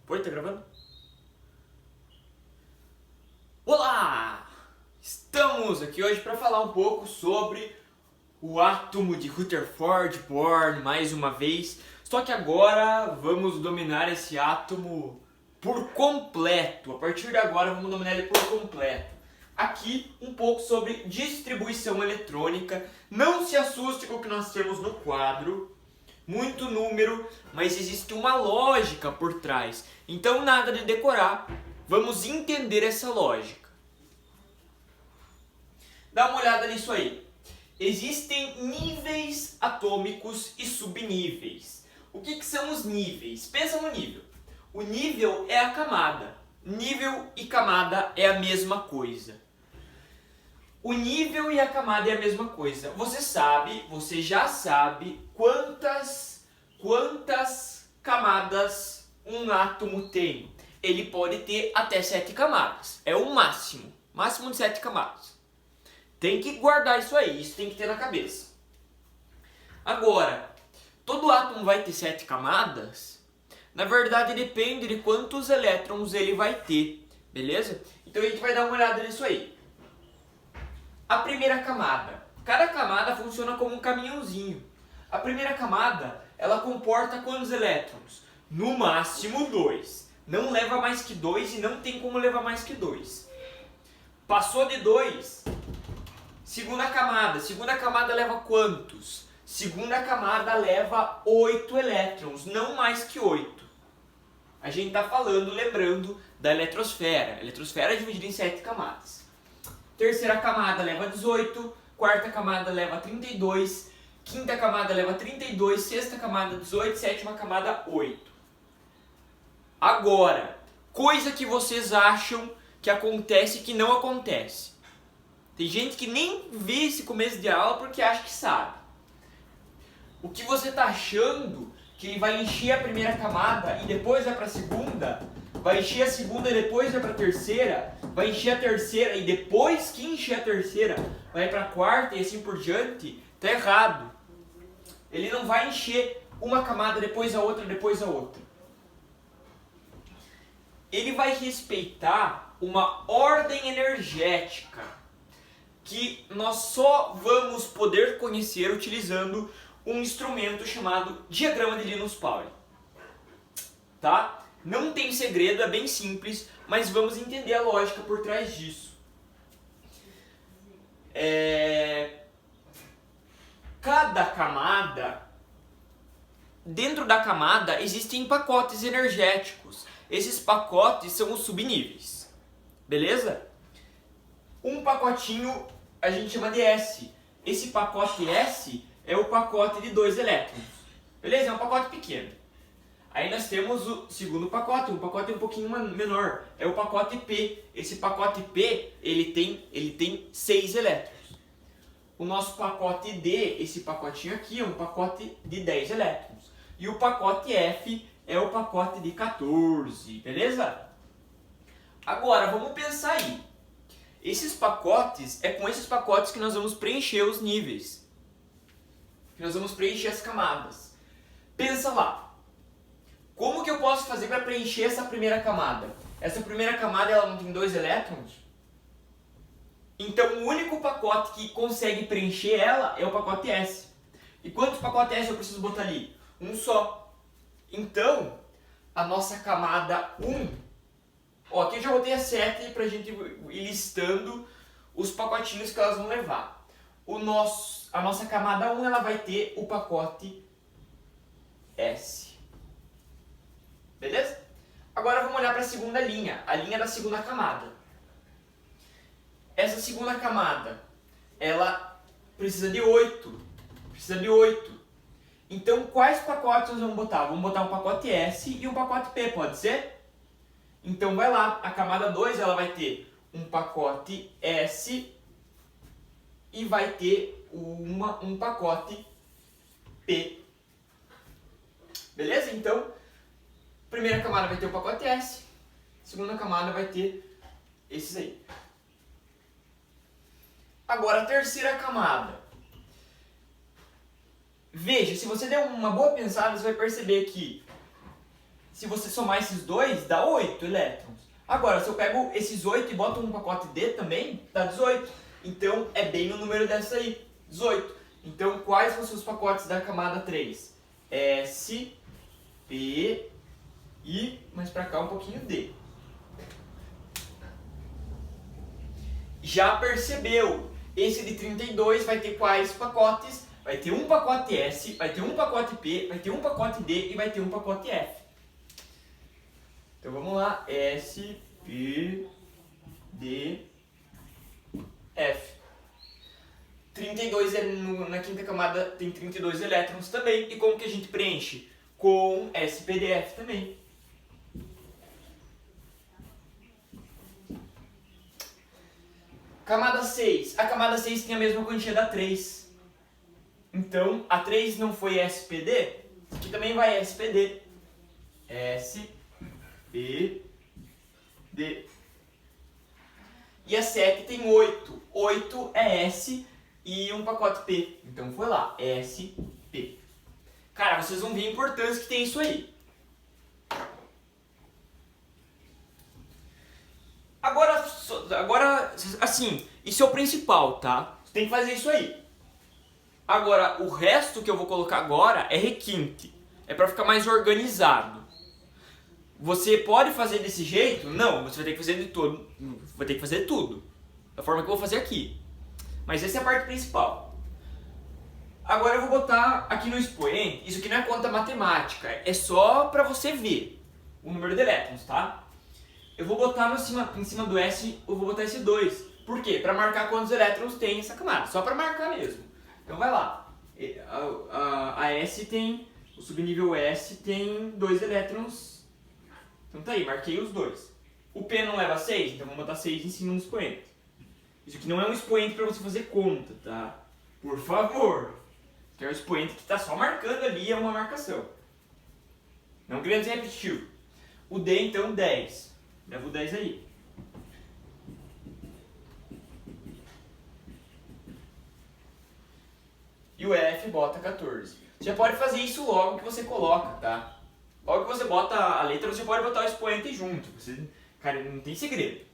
Oi, tá gravando? Olá! Estamos aqui hoje para falar um pouco sobre o átomo de Rutherford Bohr, mais uma vez. Só que agora vamos dominar esse átomo por completo. A partir de agora vamos dominar ele por completo. Aqui um pouco sobre distribuição eletrônica. Não se assuste com o que nós temos no quadro. Muito número, mas existe uma lógica por trás. Então nada de decorar, vamos entender essa lógica. Dá uma olhada nisso aí. Existem níveis atômicos e subníveis. O que são os níveis? Pensa no nível. O nível é a camada. Nível e camada é a mesma coisa. O nível e a camada é a mesma coisa. Você já sabe quantas camadas um átomo tem. Ele pode ter até 7 camadas. É o máximo. Máximo de 7 camadas. Tem que guardar isso aí. Isso tem que ter na cabeça. Agora, todo átomo vai ter 7 camadas? Na verdade, depende de quantos elétrons ele vai ter. Beleza? Então a gente vai dar uma olhada nisso aí. A primeira camada. Cada camada funciona como um caminhãozinho. A primeira camada, ela comporta quantos elétrons? No máximo 2. Não leva mais que 2 e não tem como levar mais que 2. Passou de 2, segunda camada. Segunda camada leva quantos? Segunda camada leva 8 elétrons, não mais que 8. A gente está falando, lembrando, da eletrosfera. A eletrosfera é dividida em 7 camadas. Terceira camada leva 18, quarta camada leva 32, quinta camada leva 32, sexta camada 18, sétima camada 8. Agora, coisa que vocês acham que acontece e que não acontece. Tem gente que nem vê esse começo de aula porque acha que sabe. O que você está achando que ele vai encher a primeira camada e depois vai para a segunda, vai encher a segunda e depois vai para a terceira, vai encher a terceira e depois que encher a terceira vai para a quarta e assim por diante, tá errado. Ele não vai encher uma camada depois a outra, depois a outra. Ele vai respeitar uma ordem energética que nós só vamos poder conhecer utilizando um instrumento chamado diagrama de Linus-Pauling. Tá? Não tem segredo, é bem simples, mas vamos entender a lógica por trás disso. Cada camada, dentro da camada existem pacotes energéticos. Esses pacotes são os subníveis. Beleza? Um pacotinho a gente chama de S. Esse pacote S é o pacote de 2 elétrons. Beleza? É um pacote pequeno. Aí nós temos o segundo pacote, um pacote um pouquinho menor, é o pacote P. Esse pacote P, ele tem 6 elétrons. O nosso pacote D, esse pacotinho aqui, é um pacote de 10 elétrons. E o pacote F é o pacote de 14, beleza? Agora, vamos pensar aí. Esses pacotes, é com esses pacotes que nós vamos preencher os níveis. Que nós vamos preencher as camadas. Pensa lá. Como que eu posso fazer para preencher essa primeira camada? Essa primeira camada ela não tem 2 elétrons? Então o único pacote que consegue preencher ela é o pacote S. E quantos pacotes S eu preciso botar ali? Um só. Então, a nossa camada 1... Ó, aqui eu já botei a 7 para a gente ir listando os pacotinhos que elas vão levar. A nossa camada 1 ela vai ter o pacote S. Beleza? Agora vamos olhar para a segunda linha, a linha da segunda camada. Essa segunda camada, ela precisa de 8. Precisa de 8. Então, quais pacotes nós vamos botar? Vamos botar um pacote S e um pacote P, pode ser? Então, vai lá. A camada 2 ela vai ter um pacote S e vai ter um pacote P. Beleza? Então, primeira camada vai ter o pacote S, segunda camada vai ter esses aí. Agora a terceira camada. Veja, se você der uma boa pensada, você vai perceber que se você somar esses dois, dá 8 elétrons. Agora, se eu pego esses 8 e boto um pacote D também, dá 18. Então, é bem o número dessa aí, 18. Então, quais são os seus pacotes da camada 3? S, P e, mais pra cá, um pouquinho D. Já percebeu? Esse de 32 vai ter quais pacotes? Vai ter um pacote S, vai ter um pacote P, vai ter um pacote D e vai ter um pacote F. Então vamos lá, S, P, D, F. 32 na quinta camada tem 32 elétrons também. E como que a gente preenche? Com SPDF também. Camada 6. A camada 6 tem a mesma quantia da 3. Então, a 3 não foi SPD, aqui também vai SPD. S, P, D. E a 7 tem 8. 8 é S e um pacote P. Então foi lá, S, P. Cara, vocês vão ver a importância que tem isso aí. Agora, assim, isso é o principal, tá? Você tem que fazer isso aí. Agora, o resto que eu vou colocar agora é requinte. É para ficar mais organizado. Você pode fazer desse jeito? Não, você vai ter que fazer de tudo. Vai ter que fazer tudo. Da forma que eu vou fazer aqui. Mas essa é a parte principal. Agora eu vou botar aqui no expoente. Isso aqui não é conta matemática. É só para você ver o número de elétrons, tá? Eu vou botar em cima do S, eu vou botar esse 2. Por quê? Para marcar quantos elétrons tem essa camada. Só para marcar mesmo. Então vai lá. A S tem, o subnível S tem 2 elétrons. Então tá aí, marquei os 2. O P não leva 6, então vamos botar 6 em cima do expoente. Isso aqui não é um expoente para você fazer conta, tá? Por favor. Que é um expoente que está só marcando ali, é uma marcação. Não querendo ser repetitivo. O D então 10. Leva o 10 aí. E o F bota 14. Você pode fazer isso logo que você coloca, tá? Logo que você bota a letra, você pode botar o expoente junto. Cara, não tem segredo.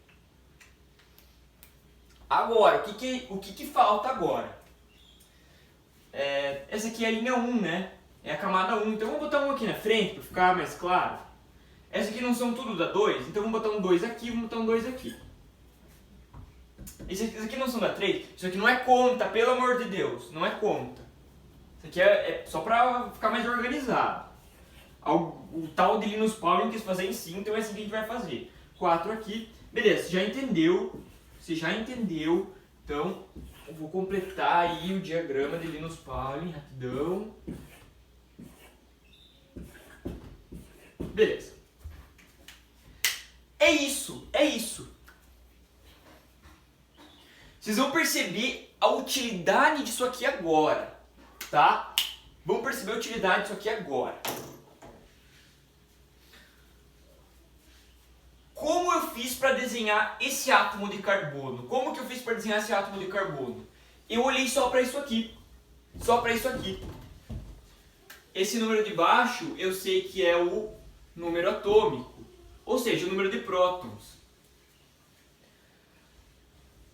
Agora, o que falta agora? Essa aqui é a linha 1, né? É a camada 1. Então vamos botar um aqui na frente para ficar mais claro. Essa aqui não são tudo da 2, então vamos botar um 2 aqui e vamos botar um 2 aqui. Isso aqui não são da 3, isso aqui não é conta, pelo amor de Deus, não é conta. Isso aqui é só para ficar mais organizado. O tal de Linus Pauling quis fazer em 5, então é assim que a gente vai fazer. 4 aqui, beleza, você já entendeu, então eu vou completar aí o diagrama de Linus Pauling, rapidão. Beleza. É isso. Vocês vão perceber a utilidade disso aqui agora, tá? Vamos perceber a utilidade disso aqui agora. Como eu fiz para desenhar esse átomo de carbono? Como que eu fiz para desenhar esse átomo de carbono? Eu olhei só para isso aqui. Só para isso aqui. Esse número de baixo eu sei que é o número atômico. Ou seja, o número de prótons.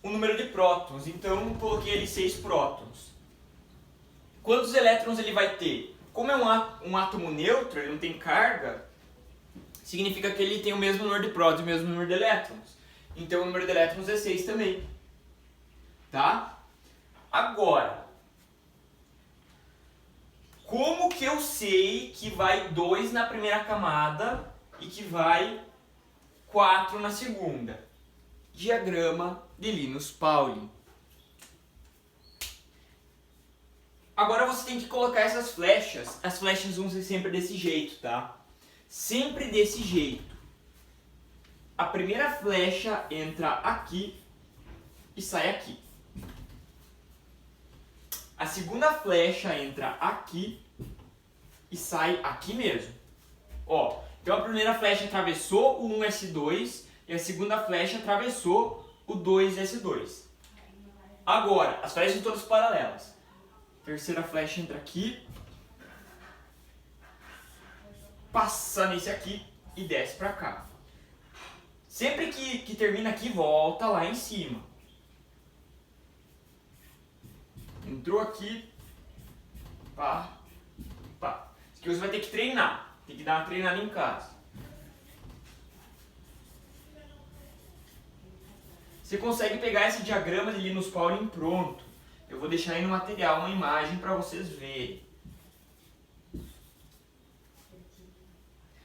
O número de prótons. Então, eu coloquei ali 6 prótons. Quantos elétrons ele vai ter? Como é um átomo neutro, ele não tem carga, significa que ele tem o mesmo número de prótons e o mesmo número de elétrons. Então, o número de elétrons é 6 também. Tá? Agora, como que eu sei que vai 2 na primeira camada e que vai 4 na segunda? Diagrama de Linus Pauling. Agora você tem que colocar essas flechas. As flechas vão ser sempre desse jeito, tá? Sempre desse jeito. A primeira flecha entra aqui e sai aqui. A segunda flecha entra aqui e sai aqui mesmo. Ó, então a primeira flecha atravessou o 1s2 e a segunda flecha atravessou o 2s2. Agora, as flechas são todas paralelas. A terceira flecha entra aqui. passa nesse aqui e desce para cá. Sempre que termina aqui, volta lá em cima. Entrou aqui, pá, pá. Isso aqui você vai ter que treinar. Tem que dar uma treinada em casa. Você consegue pegar esse diagrama ali nos Pauling pronto. Eu vou deixar aí no material uma imagem para vocês verem.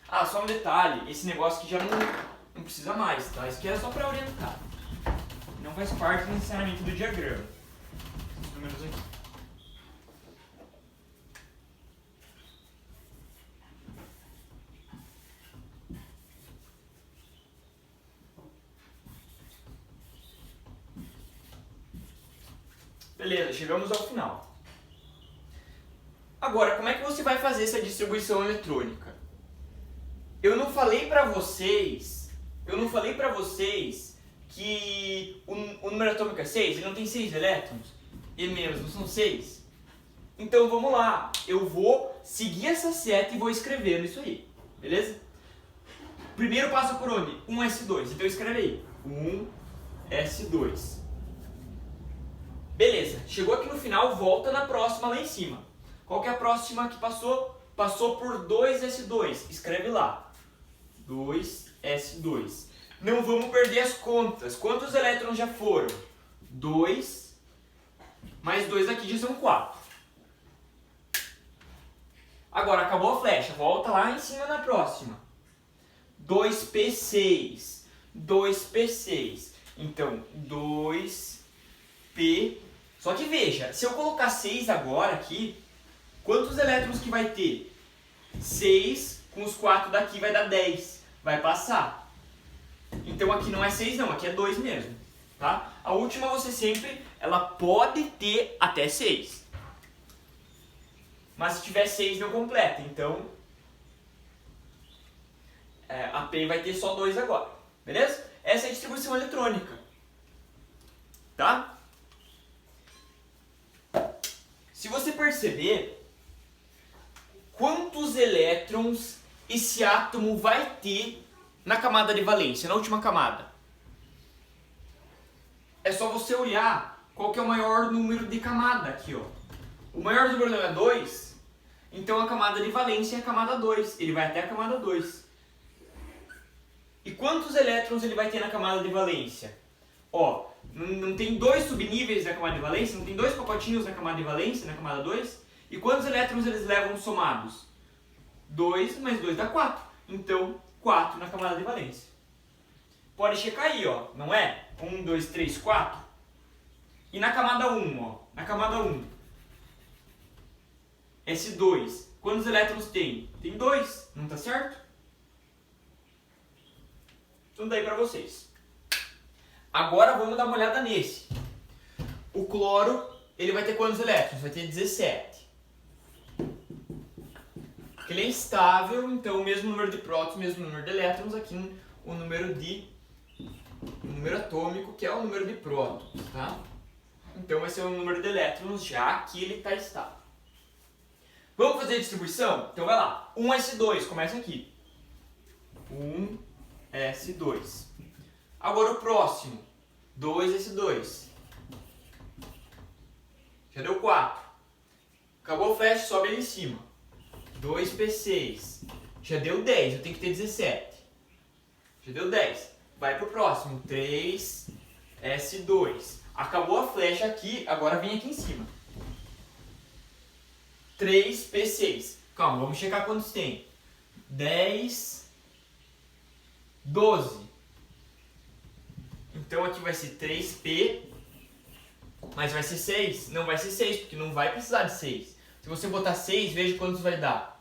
Ah, só um detalhe. Esse negócio aqui já não precisa mais, tá? Isso aqui é só para orientar. Não faz parte necessariamente do diagrama. Os números aqui. Beleza, chegamos ao final. Agora, como é que você vai fazer essa distribuição eletrônica? Eu não falei para vocês que o número atômico é 6, ele não tem 6 elétrons, e menos, não são 6? Então vamos lá, eu vou seguir essa seta e vou escrevendo isso aí, beleza? Primeiro passo por onde? 1s2, então escreve aí, 1s2. Beleza, chegou aqui no final, volta na próxima lá em cima. Qual que é a próxima que passou? Passou por 2s2, escreve lá, 2s2. Não vamos perder as contas. Quantos elétrons já foram? 2, mais 2 aqui já são 4. Agora, acabou a flecha, volta lá em cima na próxima. 2p6, 2p6. Então, 2p... Só que veja, se eu colocar 6 agora aqui, quantos elétrons que vai ter? 6 com os 4 daqui vai dar 10. Vai passar. Então aqui não é 6 não, aqui é 2 mesmo. Tá? A última você sempre, ela pode ter até 6. Mas se tiver 6 não completa, então a P vai ter só 2 agora. Beleza? Essa é a distribuição eletrônica. Tá? Se você perceber, quantos elétrons esse átomo vai ter na camada de valência, na última camada? É só você olhar qual que é o maior número de camada aqui, ó. O maior número é 2, então a camada de valência é a camada 2. Ele vai até a camada 2. E quantos elétrons ele vai ter na camada de valência? Ó, não tem 2 subníveis na camada de valência? Não tem 2 pacotinhos na camada de valência, na camada 2? E quantos elétrons eles levam somados? 2 mais 2 dá 4. Então, 4 na camada de valência. Pode checar aí, ó, não é? 1, 2, 3, 4. E na camada 1, ó, na camada 1. S2, quantos elétrons tem? Tem 2, não tá certo? Então daí pra vocês. Agora vamos dar uma olhada nesse. O cloro, ele vai ter quantos elétrons? Vai ter 17. Porque ele é instável, então o mesmo número de prótons, o mesmo número de elétrons, aqui o número atômico, que é o número de prótons, tá? Então vai ser o número de elétrons, já que ele está estável. Vamos fazer a distribuição? Então vai lá. 1s2, começa aqui. 1s2. Agora o próximo. 2s2. Já deu 4. Acabou o flash, sobe ali em cima. 2p6. Já deu 10, eu tenho que ter 17. Já deu 10. Vai pro próximo. 3s2. Acabou a flecha aqui, agora vem aqui em cima. 3p6. Calma, vamos checar quantos tem. 10, 12. Então aqui vai ser 3p, mas vai ser 6? Não vai ser 6, porque não vai precisar de 6. Se você botar 6, veja quantos vai dar.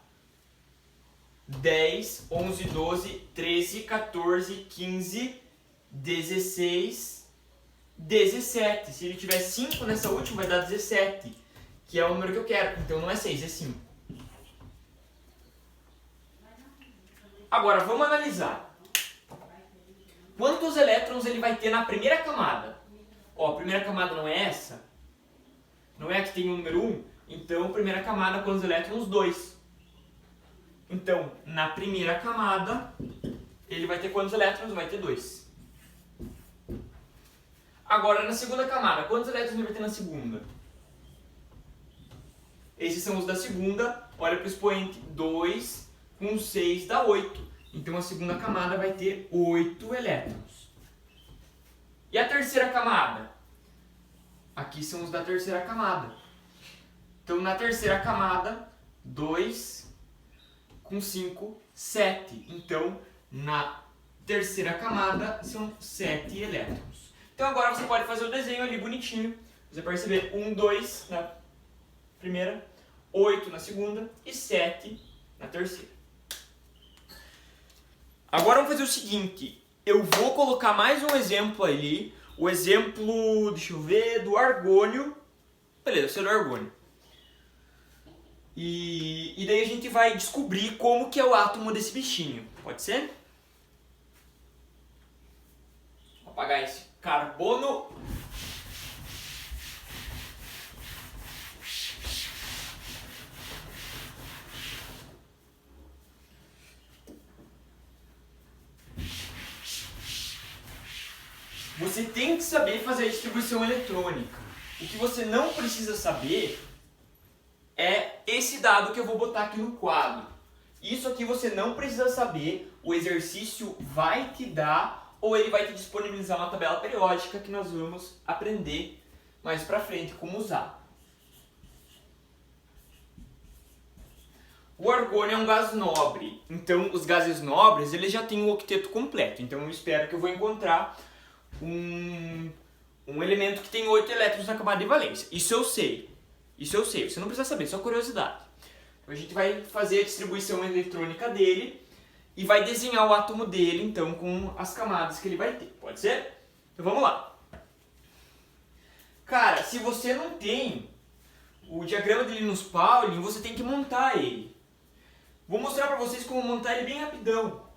10, 11, 12, 13, 14, 15, 16, 17. Se ele tiver 5 nessa última, vai dar 17, que é o número que eu quero. Então não é 6, é 5. Agora, vamos analisar. Quantos elétrons ele vai ter na primeira camada? Ó, a primeira camada não é essa? Não é a que tem o número 1? Então, primeira camada, quantos elétrons? 2. Então, na primeira camada, ele vai ter quantos elétrons? Vai ter 2. Agora, na segunda camada, quantos elétrons ele vai ter na segunda? Esses são os da segunda. Olha para o expoente, 2 com 6 dá 8. Então, a segunda camada vai ter 8 elétrons. E a terceira camada? Aqui são os da terceira camada. Então, na terceira camada, 2 com 5, 7. Então, na terceira camada, são 7 elétrons. Então, agora você pode fazer o desenho ali bonitinho. Você perceber 1, 2 na primeira, 8 na segunda e 7 na terceira. Agora vamos fazer o seguinte. Eu vou colocar mais um exemplo ali. O exemplo, deixa eu ver, do argônio. Beleza, esse é do argônio. E daí a gente vai descobrir como que é o átomo desse bichinho. Pode ser? Vou apagar esse carbono. Você tem que saber fazer a distribuição eletrônica. O que você não precisa saber é esse dado que eu vou botar aqui no quadro. Isso aqui você não precisa saber, o exercício vai te dar ou ele vai te disponibilizar uma tabela periódica que nós vamos aprender mais pra frente como usar. O argônio é um gás nobre, então os gases nobres eles já têm um octeto completo, então eu espero que eu vou encontrar um elemento que tem 8 elétrons na camada de valência. Isso eu sei, você não precisa saber, só curiosidade. Então a gente vai fazer a distribuição eletrônica dele e vai desenhar o átomo dele, então, com as camadas que ele vai ter. Pode ser? Então vamos lá. Cara, se você não tem o diagrama de Linus Pauling, você tem que montar ele. Vou mostrar pra vocês como montar ele bem rapidão.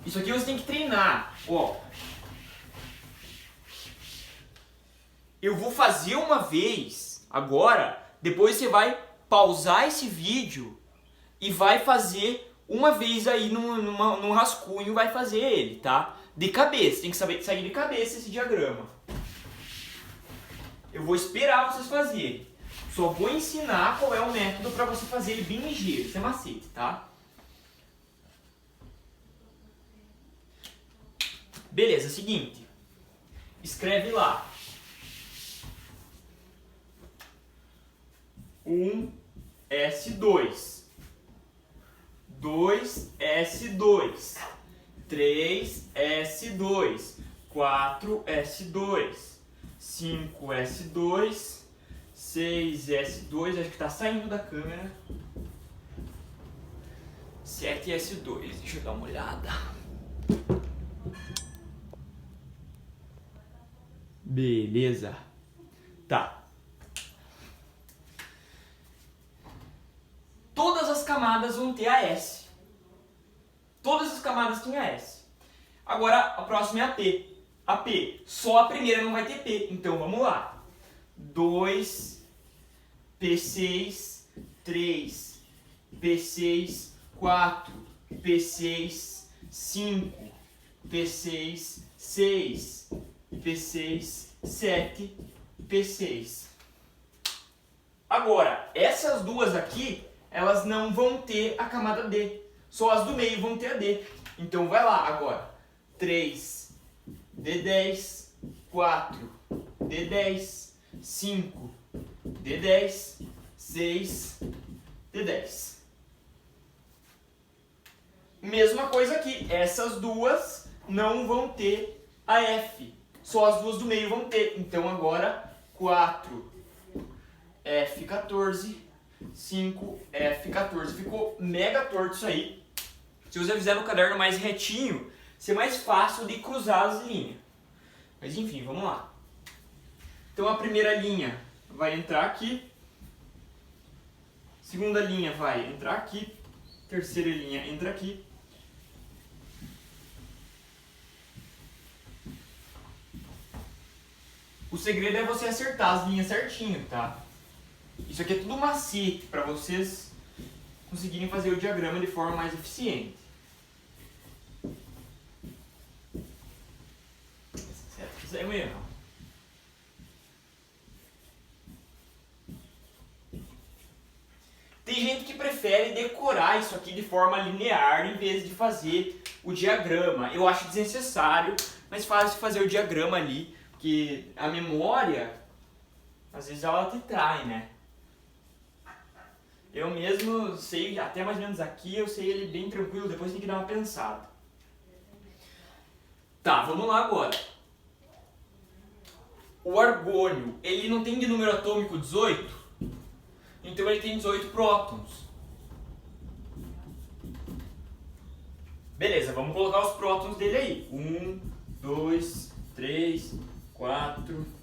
Isso aqui você tem que treinar. Ó, eu vou fazer uma vez agora, depois você vai pausar esse vídeo e vai fazer uma vez aí num rascunho, vai fazer ele, tá? De cabeça, tem que saber sair de cabeça esse diagrama. Eu vou esperar vocês fazerem. Só vou ensinar qual é o método para você fazer ele bem ligeiro, isso é macete, tá? Beleza, seguinte. Escreve lá. 1S2. 2S2. 3S2. 4S2. 5S2. 6S2. Acho que está saindo da câmera. 7S2. Deixa eu dar uma olhada. Beleza. Tá. Todas as camadas vão ter AS. Todas as camadas têm AS. Agora a próxima é a P. A P. Só a primeira não vai ter P. Então vamos lá. 2, P6, 3, P6, 4, P6, 5, P6, 6, P6, 7, P6. Agora, essas duas aqui, elas não vão ter a camada D. Só as do meio vão ter a D. Então vai lá agora. 3, D10, 4, D10, 5, D10, 6, D10. Mesma coisa aqui. Essas duas não vão ter a F. Só as duas do meio vão ter. Então agora 4, F14, 5, F14. Ficou mega torto isso aí. Se você fizer no caderno mais retinho, vai ser mais fácil de cruzar as linhas. Mas enfim, vamos lá. Então a primeira linha vai entrar aqui. Segunda linha vai entrar aqui. Terceira linha entra aqui. O segredo é você acertar as linhas certinho, tá? Isso aqui é tudo macete para vocês conseguirem fazer o diagrama de forma mais eficiente. Certo, fizemos erro. Tem gente que prefere decorar isso aqui de forma linear em vez de fazer o diagrama. Eu acho desnecessário, mas fácil fazer o diagrama ali, porque a memória, às vezes ela te trai, né? Eu mesmo sei, até mais ou menos aqui, eu sei ele bem tranquilo, depois tem que dar uma pensada. Tá, vamos lá agora. O argônio, ele não tem de número atômico 18? Então ele tem 18 prótons. Beleza, vamos colocar os prótons dele aí. 1, 2, 3, 4...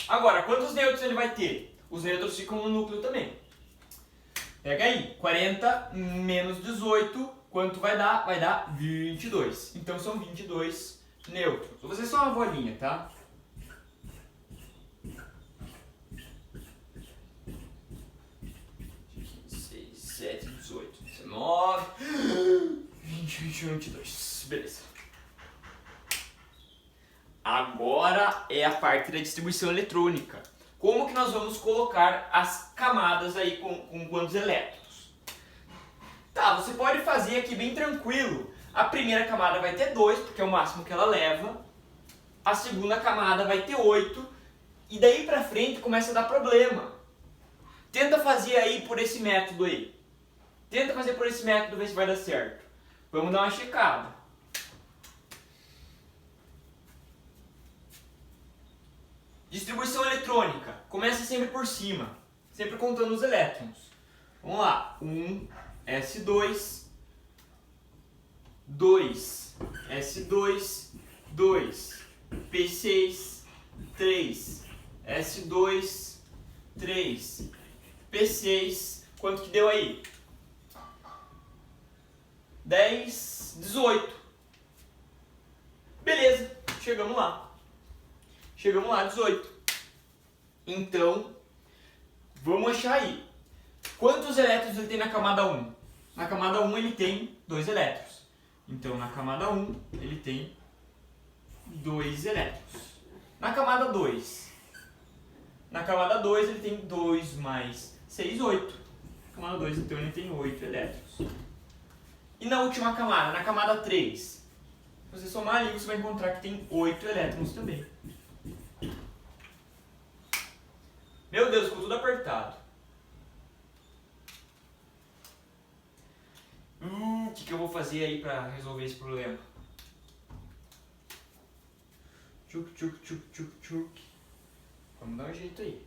Agora, quantos nêutrons ele vai ter? Os nêutrons ficam no núcleo também. Pega aí, 40 menos 18, quanto vai dar? Vai dar 22. Então são 22 nêutrons. Vou fazer só uma bolinha, tá? Seis, 7, 18, 19, 20, 21, 22. Beleza. Agora é a parte da distribuição eletrônica. Como que nós vamos colocar as camadas aí com quantos elétrons? Tá, você pode fazer aqui bem tranquilo. A primeira camada vai ter 2, porque é o máximo que ela leva. A segunda camada vai ter 8. E daí pra frente começa a dar problema. Tenta fazer aí por esse método aí. Tenta fazer por esse método, ver se vai dar certo. Vamos dar uma checada. Distribuição eletrônica. Começa sempre por cima. Sempre contando os elétrons. Vamos lá. 1, S2, 2, S2, 2, P6, 3, S2, 3, P6. Quanto que deu aí? 10, 18. Beleza, chegamos lá. Chegamos lá, 18. Então, vamos achar aí. Quantos elétrons ele tem na camada 1? Na camada 1 ele tem 2 elétrons. Então, na camada 1 ele tem 2 elétrons. Na camada 2. Na camada 2 ele tem 2 mais 6, 8. Na camada 2 então ele tem 8 elétrons. E na última camada, na camada 3, se você somar ali você vai encontrar que tem 8 elétrons também. Meu Deus, ficou tudo apertado. O que eu vou fazer aí para resolver esse problema? Tchuc, tchuc, tchuc, tchuc, tchuc. Vamos dar um jeito aí.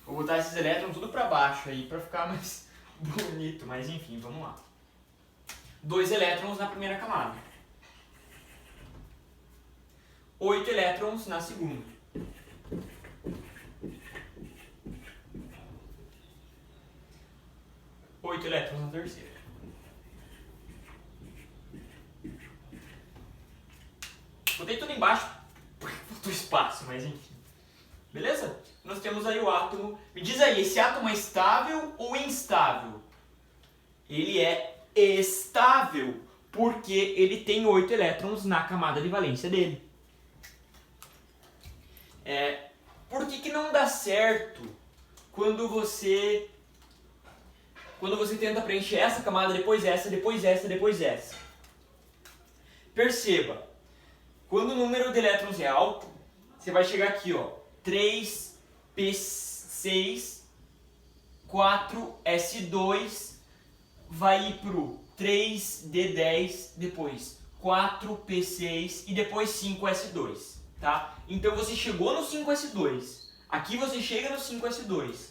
Vou botar esses elétrons tudo para baixo aí para ficar mais bonito, mas enfim, vamos lá. 2 elétrons na primeira camada. 8 elétrons na segunda. 8 elétrons na terceira. Botei tudo embaixo, porque faltou espaço, mas enfim. Beleza? Nós temos aí o átomo. Me diz aí, esse átomo é estável ou instável? Ele é estável, porque ele tem 8 elétrons na camada de valência dele. Por que não dá certo quando você tenta preencher essa camada, depois essa, depois essa, depois essa? Perceba, quando o número de elétrons é alto, você vai chegar aqui, ó, 3p6, 4s2, vai ir pro 3d10, depois 4p6 e depois 5s2, tá? Então você chegou no 5s2, aqui você chega no 5s2,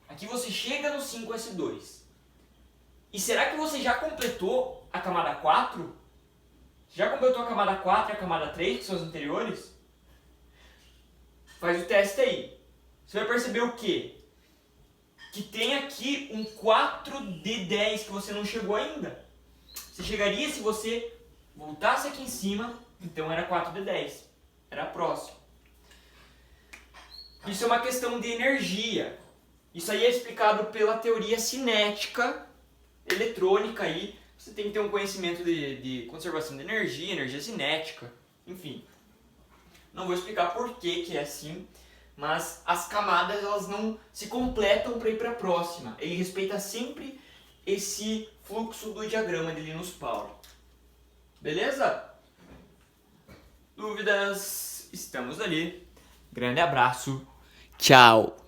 aqui você chega no 5s2. E será que você já completou a camada 4? Já completou a camada 4 e a camada 3, que são as anteriores? Faz o teste aí. Você vai perceber o quê? Que tem aqui um 4D10 que você não chegou ainda. Você chegaria se você voltasse aqui em cima, então era 4D10. Era próximo. Isso é uma questão de energia. Isso aí é explicado pela teoria cinética eletrônica aí. Você tem que ter um conhecimento de conservação de energia, energia cinética, enfim. Não vou explicar por que é assim, mas as camadas elas não se completam para ir para a próxima. Ele respeita sempre esse fluxo do diagrama de Linus Pauling. Beleza? Dúvidas? Estamos ali. Grande abraço. Tchau.